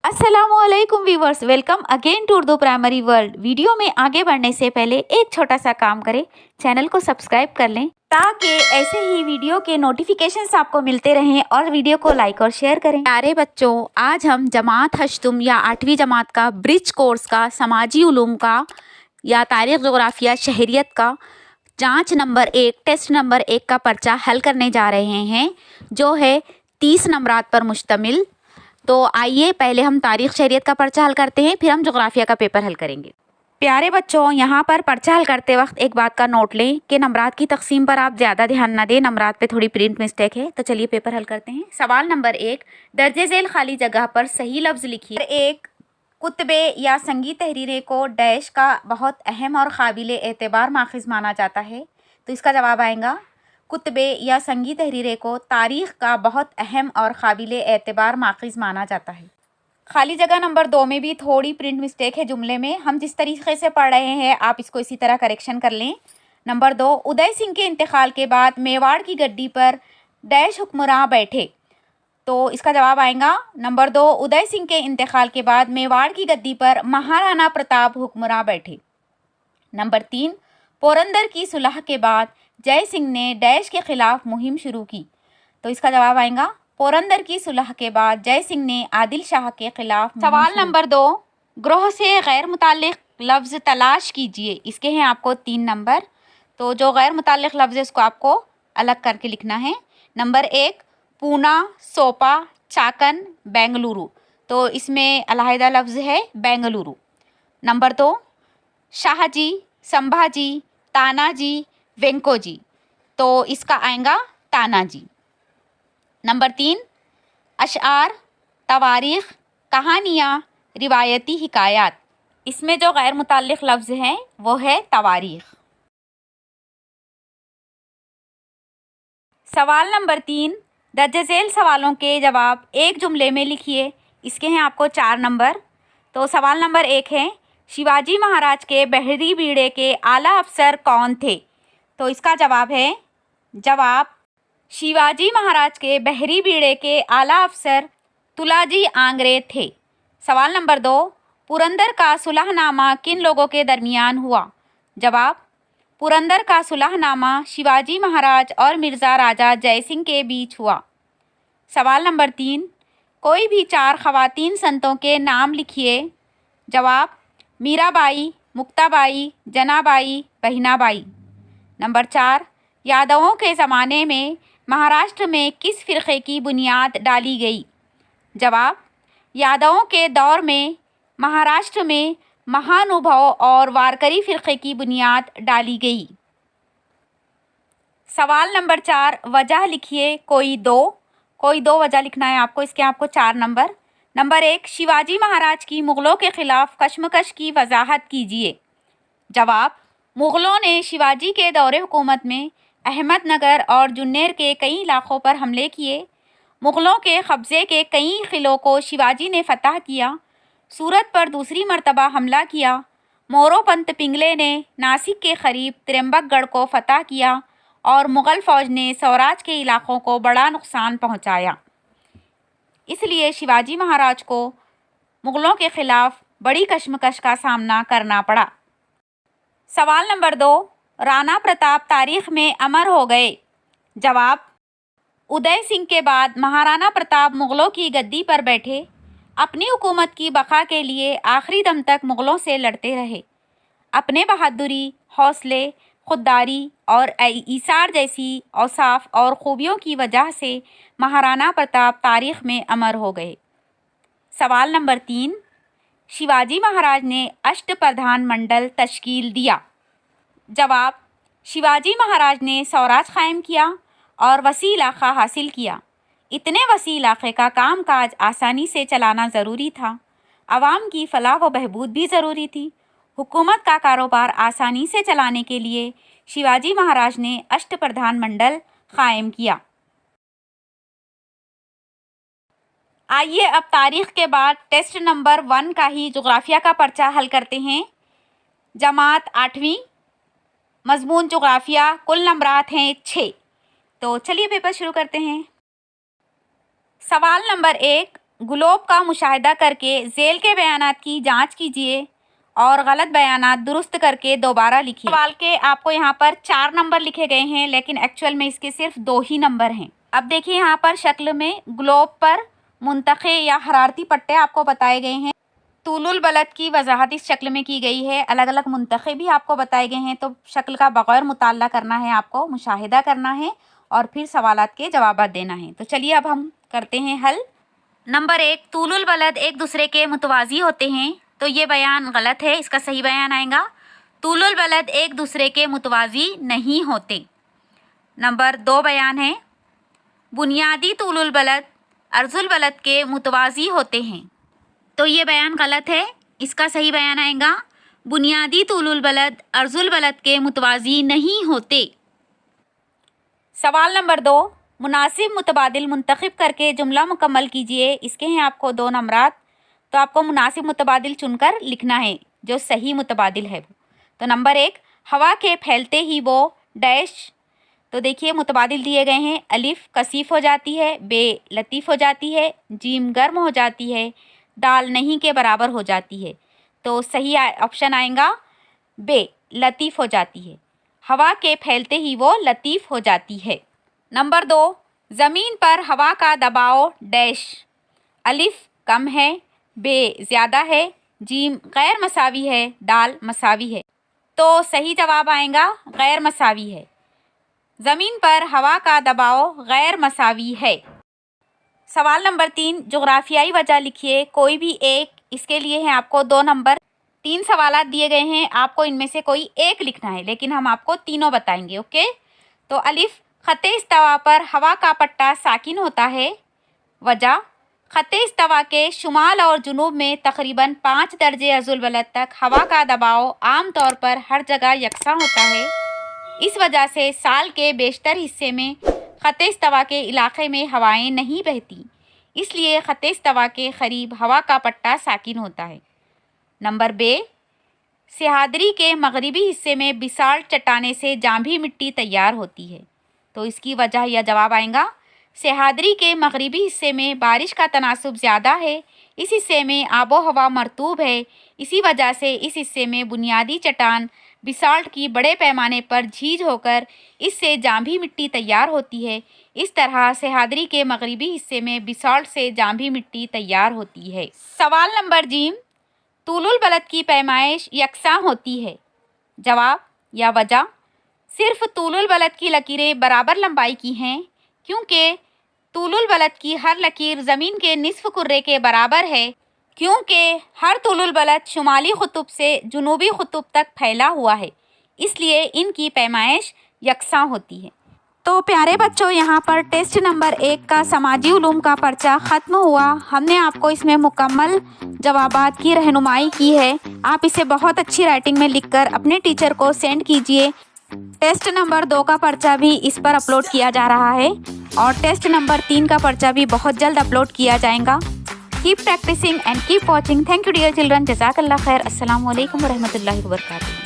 अस्सलामुअलैकुम viewers, welcome again to Urdu primary world. Video में आगे बढ़ने से पहले एक छोटा सा काम करें, चैनल को सब्सक्राइब कर लें ताकि ऐसे ही वीडियो के नोटिफिकेशंस आपको मिलते रहें और वीडियो को लाइक और शेयर करें। प्यारे बच्चों, आज हम जमात हश्तुम या 8वीं जमात का ब्रिज कोर्स का समाजी उलूम का या तारीख़ जोग्राफिया शहरियत का जाँच नंबर 1 टेस्ट नंबर 1 का पर्चा हल करने जा रहे हैं, जो है 30 नंबरात पर मुश्तमिल। तो आइए पहले हम तारीख़ शहरियत का पर्चा हल करते हैं, फिर हम जोग्राफिया का पेपर हल करेंगे। प्यारे बच्चों, यहाँ पर पर्चा हल करते वक्त एक बात का नोट लें कि नंबरात की तकसीम पर आप ज़्यादा ध्यान ना दें, नंबरात पे थोड़ी प्रिंट मिस्टेक है। तो चलिए पेपर हल करते हैं। सवाल नंबर 1, दर्जे झेल खाली जगह पर सही लफ्ज़ लिखिए। 1, कुतबे या संगी तहरीरें को डैश का बहुत अहम और काबिल एतबार माखिज़ माना जाता है। तो इसका जवाब आएगा कुतबे या संगी तहरीरें को तारीख़ का बहुत अहम और काबिल एतबार माखिज़ माना जाता है। खाली जगह नंबर 2 में भी थोड़ी प्रिंट मिस्टेक है जुमले में। हम जिस तरीके से पढ़ रहे हैं आप इसको इसी तरह करेक्शन कर लें। नंबर 2, उदय सिंह के इंतकाल के बाद मेवाड़ की गद्दी पर डैश हुक्मरां बैठे। तो इसका जवाब आएगा नंबर 2, उदय सिंह के इंतकाल के बाद मेवाड़ की गद्दी पर महाराणा प्रताप हुक्मरां बैठे। नंबर 3, पोरंदर की सुलह के बाद जय सिंह ने डैश के खिलाफ मुहिम शुरू की। तो इसका जवाब आएगा पोरंदर की सुलह के बाद जय सिंह ने आदिल शाह के खिलाफ। सवाल नंबर 2, ग्रोह से गैर मुताल्लिक लफ्ज़ तलाश कीजिए। इसके हैं आपको 3 नंबर। तो जो गैर मुताल्लिक लफ्ज़ है उसको आपको अलग करके लिखना है। नंबर 1, पूना, सोपा, चाकन, बेंगलुरु। तो इसमें अलहदा लफ्ज़ है बेंगलुरु। नंबर 2, शाहजी, संभाजी, तानाजी, वेंकोजी। तो इसका आएगा तानाजी। नंबर 3, अशआर, तवारीख़, कहानियाँ, रिवायती हिकायात। इसमें जो गैर मुताल्लिक लफ्ज़ हैं वो है तवारीख़। सवाल नंबर 3, दर्ज झेल सवालों के जवाब एक जुमले में लिखिए। इसके हैं आपको 4 नंबर। तो सवाल नंबर 1 है, शिवाजी महाराज के बहरी बीड़े के आला अफसर कौन थे? तो इसका जवाब है शिवाजी महाराज के बहरी बीड़े के आला अफसर तुलाजी आंग्रे थे। सवाल नंबर 2, पुरंदर का सुलहनामा किन लोगों के दरमियान हुआ? जवाब, पुरंदर का सुलहनामा शिवाजी महाराज और मिर्ज़ा राजा जयसिंह के बीच हुआ। सवाल नंबर 3, कोई भी 4 ख़वातीन संतों के नाम लिखिए। जवाब, मीराबाई, मुक्ताबाई, जनाबाई, बहिनाबाई। नंबर 4, यादवों के ज़माने में महाराष्ट्र में किस फ़िरक़े की बुनियाद डाली गई? जवाब, यादवों के दौर में महाराष्ट्र में महानुभाव और वारकरी फ़िरक़े की बुनियाद डाली गई। सवाल नंबर 4, वजह लिखिए कोई दो वजह लिखना है आपको। इसके आपको 4 नंबर। नंबर 1, शिवाजी महाराज की मुग़लों के ख़िलाफ़ कशमकश की वजाहत कीजिए। जवाब, मुग़लों ने शिवाजी के दौरे हुकूमत में अहमदनगर और जुन्नेर के कई इलाक़ों पर हमले किए। मुग़लों के कब्ज़े के कई क़िलों को शिवाजी ने फ़तह किया। सूरत पर दूसरी मरतबा हमला किया। मोरोपंत पिंगले ने नासिक के करीब त्र्यंबकगढ़ को फ़तह किया और मुग़ल फ़ौज ने सौराज के इलाक़ों को बड़ा नुकसान पहुँचाया। इसलिए शिवाजी महाराज को मुग़लों के ख़िलाफ़ बड़ी कशमकश का सामना करना पड़ा। सवाल नंबर 2, राणा प्रताप तारीख़ में अमर हो गए। जवाब, उदय सिंह के बाद महाराणा प्रताप मुग़लों की गद्दी पर बैठे। अपनी हुकूमत की बका के लिए आखिरी दम तक मुग़लों से लड़ते रहे। अपने बहादुरी, हौसले, खुददारी और ईसार जैसी औसाफ और ख़ूबियों की वजह से महाराणा प्रताप तारीख़ में अमर हो गए। सवाल नंबर 3, शिवाजी महाराज ने अष्टप्रधान मंडल तश्कील दिया। जवाब, शिवाजी महाराज ने सौराज कायम किया और वसी इलाक़ा हासिल किया। इतने वसी इलाक़े का काम काज आसानी से चलाना ज़रूरी था। आवाम की फ़लाह व बहबूद भी ज़रूरी थी। हुकूमत का कारोबार आसानी से चलाने के लिए शिवाजी महाराज ने अष्टप्रधान मंडल कायम किया। आइए अब तारीख़ के बाद टेस्ट नंबर 1 का ही जोग्राफिया का पर्चा हल करते हैं। जमात 8वीं, मज़मून जोग्राफिया, कुल नंबरात हैं 6। तो चलिए पेपर शुरू करते हैं। सवाल नंबर 1, ग्लोब का मुशाहिदा करके ज़ेल के बयानात की जांच कीजिए और गलत बयानात दुरुस्त करके दोबारा लिखिए। सवाल के आपको यहाँ पर 4 नंबर लिखे गए हैं, लेकिन एक्चुअल में इसके सिर्फ 2 ही नंबर हैं। अब देखिए यहाँ पर शक्ल में ग्लोब पर मुंतखे या हरारती पट्टे आपको बताए गए हैं। तूलुल बलद की वजाहत इस शक्ल में की गई है। अलग अलग मुंतखे भी आपको बताए गए हैं। तो शक्ल का बगैर मुताला करना है, आपको मुशाहिदा करना है और फिर सवालात के जवाब देना है। तो चलिए अब हम करते हैं हल। नंबर 1, तूलुल बलद एक दूसरे के मुतवाज़ी होते हैं। तो ये बयान गलत है, इसका सही बयान आएगा तूलुल बलद एक दूसरे के मुतवाज़ी नहीं होते। नंबर 2 बयान है बुनियादी तूलुल बलद अर्जुल बलद के मुतवाज़ी होते हैं। तो ये बयान गलत है, इसका सही बयान आएगा बुनियादी तूलुल बलद अर्जुल बलद के मुतवाज़ी नहीं होते। सवाल नंबर 2, मुनासिब मुतबादिल मुंतखब करके जुमला मुकम्मल कीजिए। इसके हैं आपको 2 नंबरात। तो आपको मुनासिब मुतबादिल चुनकर लिखना है जो सही मुतबादिल है। तो नंबर 1, हवा के फैलते ही वो डैश। तो देखिए मुतबादिल दिए गए हैं। अलिफ कसीफ हो जाती है, बे लतीफ़ हो जाती है, जीम गर्म हो जाती है, दाल नहीं के बराबर हो जाती है। तो सही ऑप्शन आएगा बे लतीफ़ हो जाती है। हवा के फैलते ही वो लतीफ़ हो जाती है। नंबर 2, ज़मीन पर हवा का दबाव डैश। अलिफ कम है, बे ज़्यादा है, जीम गैर मसावी है, दाल मसावी है। तो सही जवाब आएगा गैर मसावी है। ज़मीन पर हवा का दबाव गैर मसावी है। सवाल नंबर 3, जोग्राफियाई वजह लिखिए कोई भी एक। इसके लिए हैं आपको 2 नंबर। 3 सवालात दिए गए हैं, आपको इनमें से कोई एक लिखना है, लेकिन हम आपको तीनों बताएंगे। ओके। तो अलिफ ख़त्ते इस्तिवा पर हवा का पट्टा साकिन होता है। वजह ख़त्ते इस्तिवा के शुमाल और जुनूब में तकरीबन 5 दर्जे अज़ुल बलद तक हवा का दबाव आम तौर पर हर जगह यकसा होता है। इस वजह से साल के बेशतर हिस्से में ख़त्ते इस्तिवा के इलाक़े में हवाएं नहीं बहती, इसलिए ख़त्ते इस्तिवा के करीब हवा का पट्टा साकिन होता है। नंबर बे, सह्याद्री के मगरिबी हिस्से में बिसाल्ट चट्टाने से जांभी मिट्टी तैयार होती है। तो इसकी वजह या जवाब आएगा सह्याद्री के मगरिबी हिस्से में बारिश का तनासुब ज़्यादा है, इस हिस्से में आबो हवा मरतूब है, इसी वजह से इस हिस्से में बुनियादी चट्टान बिसाल्ट की बड़े पैमाने पर झीज होकर इससे जांभी मिट्टी तैयार होती है। इस तरह सह्याद्री के मगरिबी हिस्से में बिसाल्ट से जांभी मिट्टी तैयार होती है। सवाल नंबर जीम, तूलुल बलद की पैमाइश यकसां होती है। जवाब या वजह सिर्फ तूलुल बलद की लकीरें बराबर लंबाई की हैं, क्योंकि तूलुल बलद की हर लकीर ज़मीन के निस्फ कुर्रे के बराबर है, क्योंकि हर तूलुल बलद शुमाली ख़ुतुब से जुनूबी ख़ुतुब तक फैला हुआ है, इसलिए इनकी पैमाइश यकसां होती है। तो प्यारे बच्चों, यहाँ पर टेस्ट नंबर 1 का समाजी उलूम का पर्चा ख़त्म हुआ। हमने आपको इसमें मुकम्मल जवाबात की रहनुमाई की है। आप इसे बहुत अच्छी राइटिंग में लिखकर अपने टीचर को सेंड कीजिए। टेस्ट नंबर 2 का पर्चा भी इस पर अपलोड किया जा रहा है और टेस्ट नंबर 3 का पर्चा भी बहुत जल्द अपलोड किया जाएगा। Keep practising and keep watching. Thank you dear children. जज़ाकल्लाह खैर। अस्सलाम वालेकुम व रहमतुल्लाहि व बरकातुहू।